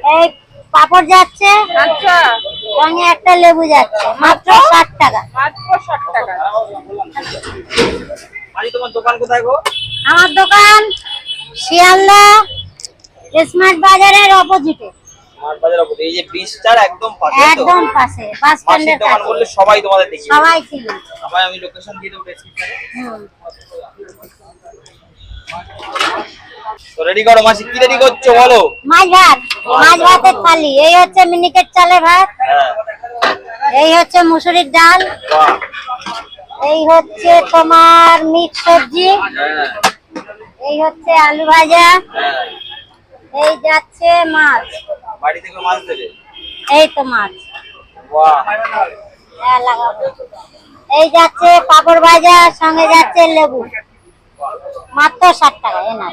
এই পাপড় যাচ্ছে, আচ্ছা, সঙ্গে একটা লেবু যাচ্ছে, মাত্র 60 টাকা। মাত্র 60 টাকা। আরে তোমার দোকান কোথায় গো? আমার দোকান শিয়ালদা স্মার্ট বাজারের অপোজিটে, স্মার্ট বাজার অপোজিট, এই যে ব্রিজটার একদম পাশে তো? একদম পাশে, বাস মাসির স্ট্যান্ডের দোকান কাছে। বললে সবাই তোমাদের দেখি। সবাই চিনি। আমি লোকেশন দিয়ে দেবো ডেসক্রিপশনে। হুম। তো রেডি করো মাসি, কি রেডি করছো বলো? মাছ ভাত, মাছ ভাতের থালি। এই হচ্ছে মিনিকেট চালের ভাত, হ্যাঁ। এই হচ্ছে মুসুরির ডাল, বাহ। এই হচ্ছে তোমার মিক্স সবজি, হ্যাঁ। এই হচ্ছে আলু ভাজা, হ্যাঁ। এই যাচ্ছে মাছ, বাড়ি থেকে মাছ দেবে? এই তো মাছ। বাহ। হ্যাঁ, লাগাবো। এই যাচ্ছে পাপড় ভাজা, সঙ্গে যাচ্ছে লেবু, মাত্র 60 টাকা। এ না